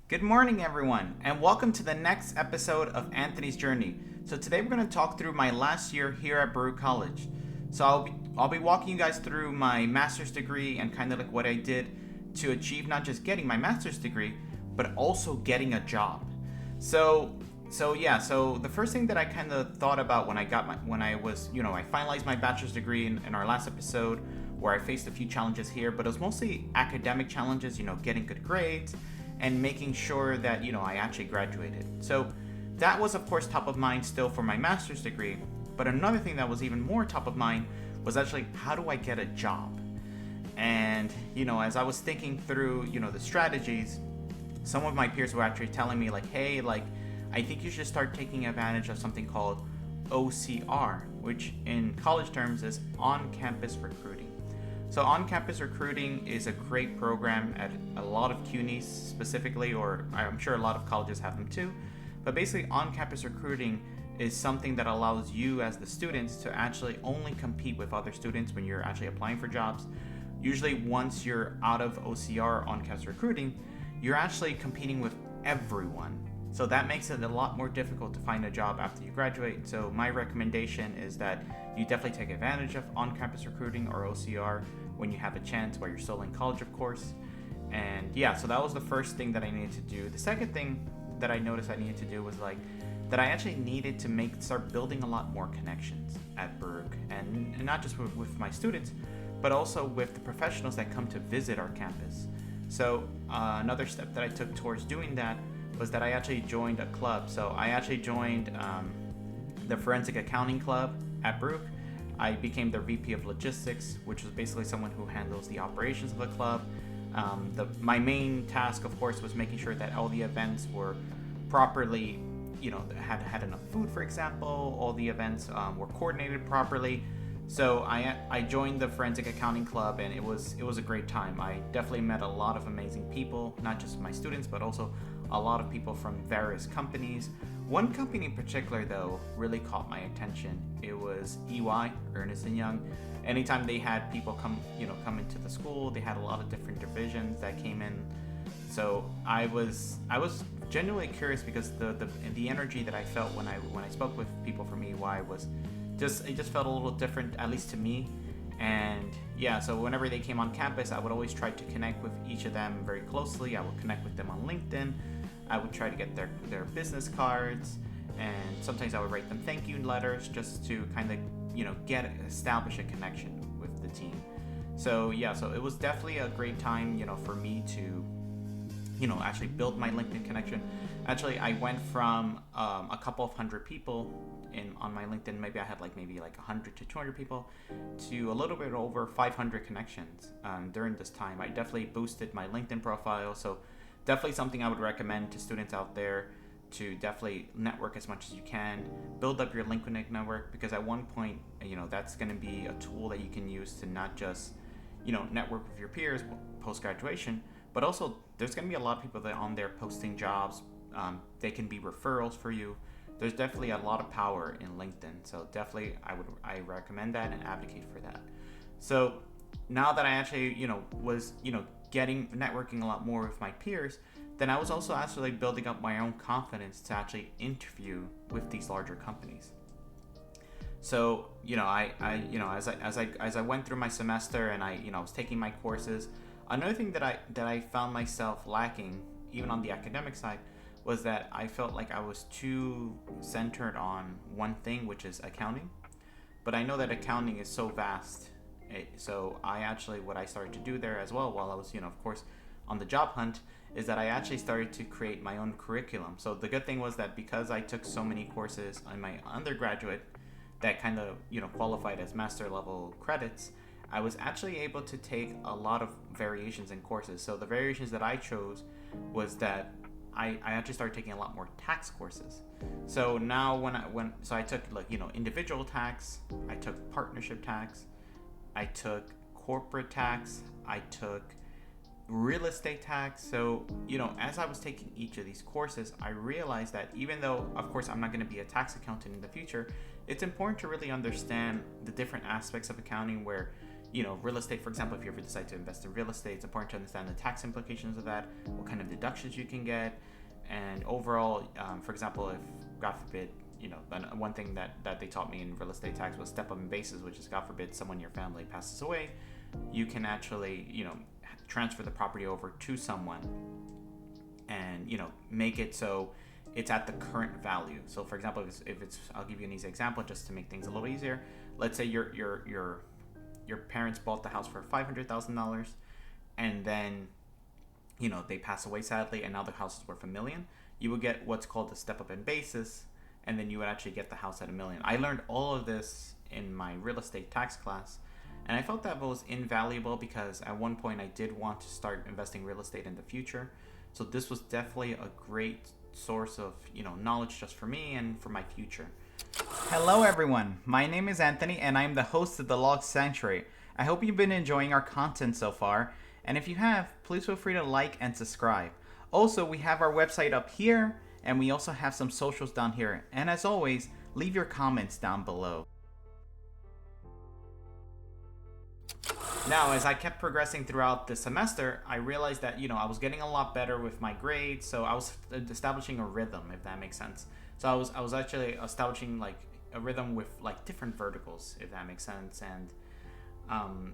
Good morning, everyone, and welcome to the next episode of Anthony's Journey. So today we're going to talk through my last year here at Baruch College. So I'll be walking you guys through my master's degree and kind of like what I did to achieve not just getting my master's degree, but also getting a job. So the first thing that I kind of thought about when I finalized my bachelor's degree in our last episode, where I faced a few challenges here, but it was mostly academic challenges, getting good grades and making sure that I actually graduated. So that was of course top of mind still for my master's degree. But another thing that was even more top of mind was actually, how do I get a job? And as I was thinking through the strategies, some of my peers were actually telling me like, hey, like, I think you should start taking advantage of something called OCR, which in college terms is on-campus recruiting. So on-campus recruiting is a great program at a lot of CUNYs specifically, or I'm sure a lot of colleges have them too. But basically, on-campus recruiting is something that allows you as the students to actually only compete with other students when you're actually applying for jobs. Usually once you're out of OCR, on-campus recruiting, you're actually competing with everyone. So that makes it a lot more difficult to find a job after you graduate. So my recommendation is that you definitely take advantage of on-campus recruiting or OCR when you have a chance while you're still in college, of course. And yeah, so that was the first thing that I needed to do. The second thing that I noticed I needed to do was like that I actually needed to start building a lot more connections at Baruch, and not just with my students, but also with the professionals that come to visit our campus. So another step that I took towards doing that was that I actually joined a club. So I actually joined the Forensic Accounting Club at Baruch. I became their VP of Logistics, which was basically someone who handles the operations of the club. My main task, of course, was making sure that all the events were properly, had enough food, for example. All the events were coordinated properly. So I joined the Forensic Accounting Club, and it was a great time. I definitely met a lot of amazing people, not just my students, but also a lot of people from various companies. One company in particular, though, really caught my attention. It was EY, Ernest & Young. Anytime they had people come into the school, they had a lot of different divisions that came in. So I was genuinely curious because the energy that I felt when I spoke with people from EY was it just felt a little different, at least to me. And yeah, so whenever they came on campus, I would always try to connect with each of them very closely. I would connect with them on LinkedIn. I would try to get their business cards, and sometimes I would write them thank you letters just to kind of establish a connection with the team. So yeah, so it was definitely a great time for me to actually build my LinkedIn connection. Actually, I went from a couple of hundred people on my LinkedIn. Maybe I had maybe 100 to 200 people, to a little bit over 500 connections during this time. I definitely boosted my LinkedIn profile. So definitely something I would recommend to students out there, to definitely network as much as you can. Build up your LinkedIn network, because at one point, that's going to be a tool that you can use to not just, network with your peers post-graduation, but also there's going to be a lot of people that are on there posting jobs. They can be referrals for you. There's definitely a lot of power in LinkedIn. So definitely I recommend that and advocate for that. So now that I actually, was, getting networking a lot more with my peers, then I was also actually building up my own confidence to actually interview with these larger companies. So as I went through my semester and I was taking my courses, another thing that I found myself lacking, even on the academic side, was that I felt like I was too centered on one thing, which is accounting. But I know that accounting is so vast. So what I started to do there as well, while I was, of course, on the job hunt, is that I actually started to create my own curriculum. So the good thing was that because I took so many courses in my undergraduate that kind of, qualified as master level credits, I was actually able to take a lot of variations in courses. So the variations that I chose was that I actually started taking a lot more tax courses. So now I took individual tax, I took partnership tax, I took corporate tax, I took real estate tax. So as I was taking each of these courses, I realized that even though of course I'm not going to be a tax accountant in the future, it's important to really understand the different aspects of accounting, where real estate, for example, if you ever decide to invest in real estate, it's important to understand the tax implications of that, what kind of deductions you can get, and overall, for example, if, God forbid, one thing that they taught me in real estate tax was step up in basis, which is, God forbid, someone in your family passes away, you can actually, transfer the property over to someone and, make it so it's at the current value. So, for example, if it's I'll give you an easy example just to make things a little easier. Let's say your parents bought the house for $500,000, and then, they pass away sadly, and now the house is worth $1 million. You would get what's called a step up in basis, and then you would actually get the house at $1 million. I learned all of this in my real estate tax class, and I felt that was invaluable because at one point I did want to start investing real estate in the future. So this was definitely a great source of knowledge just for me and for my future. Hello everyone, my name is Anthony and I'm the host of TheLostSanctuary. I hope you've been enjoying our content so far, and if you have, please feel free to like and subscribe. Also, we have our website up here, and we also have some socials down here, and as always, leave your comments down below. Now, as I kept progressing throughout the semester, I realized that, I was getting a lot better with my grades, so I was establishing a rhythm, if that makes sense. So I was actually establishing like a rhythm with like different verticals, if that makes sense. And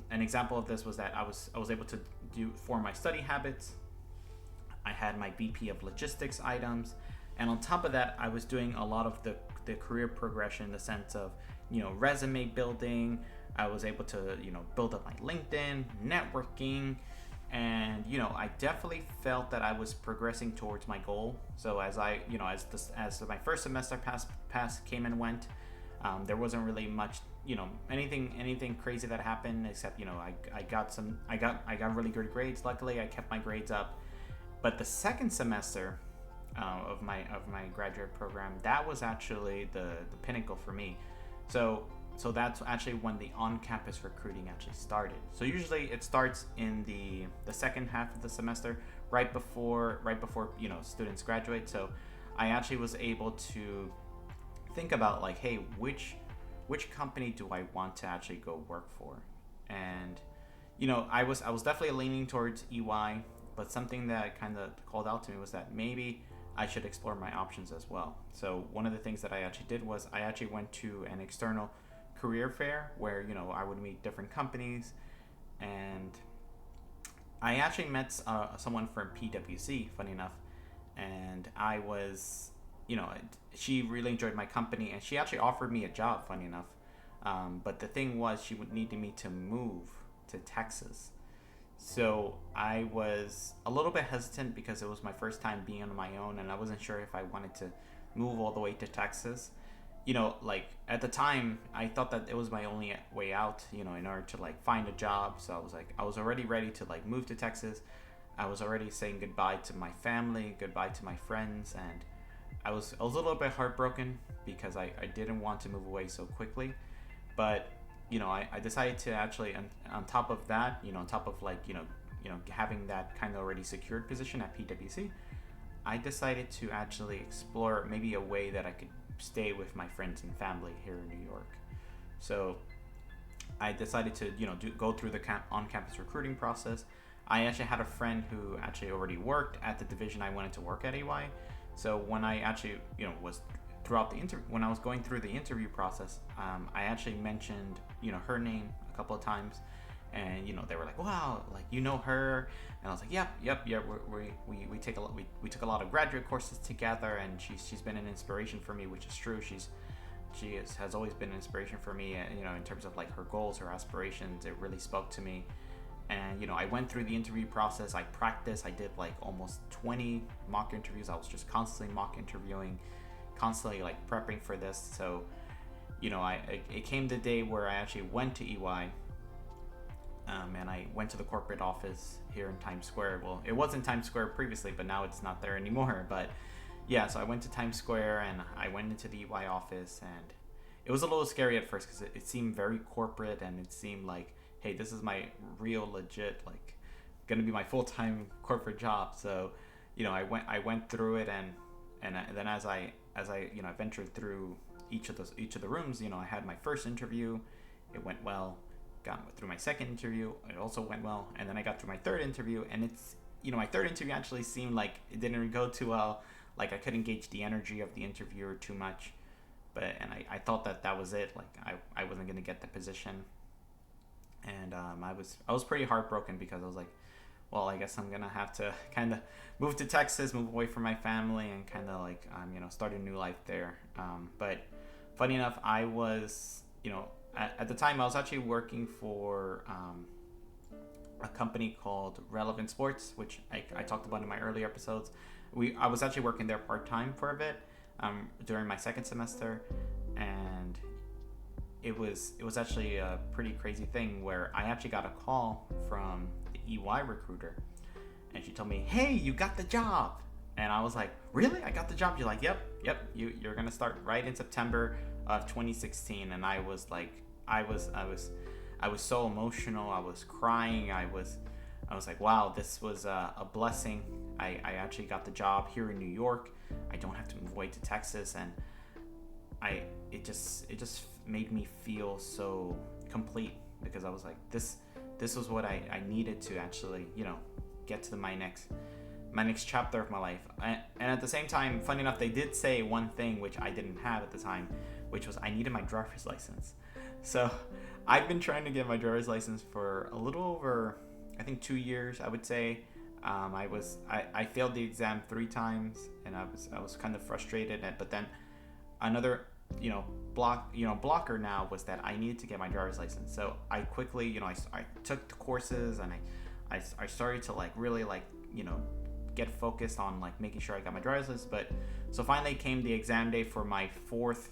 an example of this was that I was able to form my study habits. I had my BP of logistics items, and on top of that, I was doing a lot of the career progression in the sense of, resume building. I was able to, build up my LinkedIn, networking, and, I definitely felt that I was progressing towards my goal. So as I, as my first semester came and went, there wasn't really much, anything crazy that happened, except, I got really good grades. Luckily, I kept my grades up. But the second semester of my graduate program, that was actually the pinnacle for me. So that's actually when the on-campus recruiting actually started. So usually it starts in the second half of the semester, right before students graduate. So I actually was able to think about like, hey, which company do I want to actually go work for? And I was definitely leaning towards EY, but something that kind of called out to me was that maybe I should explore my options as well. So one of the things that I actually did was I actually went to an external career fair where I would meet different companies, and I actually met someone from PwC, funny enough, and I was she really enjoyed my company, and she actually offered me a job, funny enough, but the thing was she would need me to move to Texas. So I was a little bit hesitant because it was my first time being on my own, and I wasn't sure if I wanted to move all the way to Texas. Like at the time, I thought that it was my only way out, in order to like find a job. So I was already ready to like move to Texas. I was already saying goodbye to my family, goodbye to my friends, and I was a little bit heartbroken because I didn't want to move away so quickly. But I decided to actually, on top of that, on top of like, having that kind of already secured position at PwC, I decided to actually explore maybe a way that I could stay with my friends and family here in New York. So I decided to, go through the on-campus recruiting process. I actually had a friend who actually already worked at the division I wanted to work at EY. So when I actually, was throughout when I was going through the interview process, I actually mentioned, her name a couple of times, and they were like, "Wow, like her," and I was like, "Yep. We took a lot of graduate courses together, and she's been an inspiration for me," which is true. She has always been an inspiration for me, in terms of like her goals, her aspirations. It really spoke to me. And I went through the interview process. I practiced. I did like almost 20 mock interviews. I was just constantly mock interviewing, constantly like prepping for this. So it came the day where I actually went to EY, and I went to the corporate office here in Times Square. Well, it was in Times Square previously, but now it's not there anymore. But yeah, so I went to Times Square and I went into the EY office, and it was a little scary at first because it seemed very corporate, and it seemed like, hey, this is my real legit, like, gonna be my full-time corporate job. So I went through it, and then as I ventured through each of the rooms, I had my first interview. It went well. got through my second interview. It also went well. And then I got through my third interview, and it's, my third interview actually seemed like it didn't go too well. Like I couldn't gauge the energy of the interviewer too much. And I thought that was it. Like I wasn't going to get the position. And I was pretty heartbroken because I was like, well, I guess I'm going to have to kind of move to Texas, move away from my family, and kind of like, start a new life there. But funny enough, I was, at the time I was actually working for a company called Relevant Sports, which I talked about in my earlier episodes. I was actually working there part-time for a bit during my second semester, and it was actually a pretty crazy thing where I actually got a call from the EY recruiter, and she told me, "Hey, you got the job." And I was like, "Really? I got the job?" You're like, "Yep. You're gonna start right in September of 2016." And I was like, I was so emotional. I was crying. I was like, wow, this was a blessing. I actually got the job here in New York. I don't have to move away to Texas, and it just made me feel so complete, because I was like, this was what I needed to actually, get to my next chapter of my life. And at the same time, funny enough, they did say one thing which I didn't have at the time, which was I needed my driver's license. So I've been trying to get my driver's license for a little over, I think, 2 years, I would say. I failed the exam 3 times, and I was kind of frustrated. But then another, blocker now was that I needed to get my driver's license. So I quickly, I took the courses, and I started to really get focused on making sure I got my driver's license. But so finally came the exam day for my fourth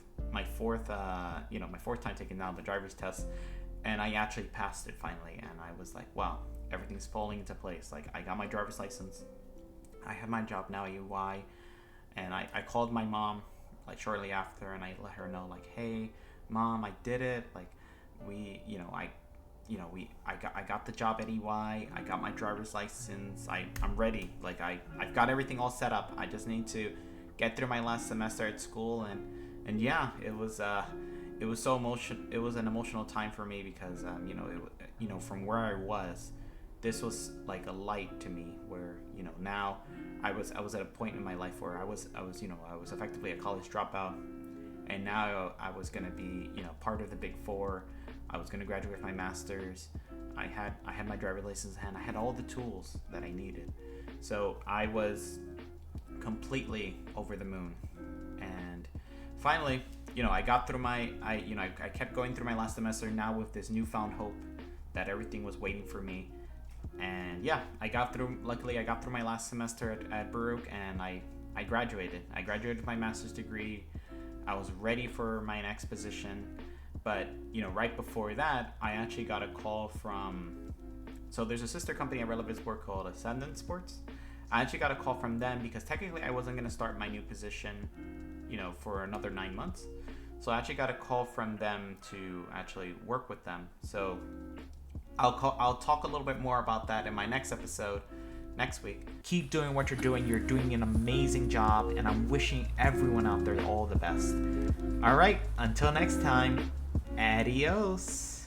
time taking down the driver's test, and I actually passed it finally. And I was like, wow, everything's falling into place. Like, I got my driver's license, I have my job now at UI, and I called my mom shortly after, and I let her know, hey, Mom, I did it. I got the job at EY. I got my driver's license. I'm ready. I've got everything all set up. I just need to get through my last semester at school, and yeah, it was so emotional. It was an emotional time for me because from where I was, this was like a light to me, where now I was at a point in my life where I was effectively a college dropout, and now I was going to be part of the Big Four. I was going to graduate with my master's. I had my driver's license in hand. I had all the tools that I needed. So I was completely over the moon. And finally, I got through I kept going through my last semester, now with this newfound hope that everything was waiting for me. And yeah, luckily I got through my last semester at Baruch, and I graduated. I graduated with my master's degree. I was ready for my next position. But, right before that, I actually got a call from, so there's a sister company at Relevant Sport called Ascendant Sports. I actually got a call from them because technically I wasn't going to start my new position, for another 9 months. So I actually got a call from them to actually work with them. So I'll talk a little bit more about that in my next episode next week. Keep doing what you're doing. You're doing an amazing job, and I'm wishing everyone out there all the best. All right, until next time, adios.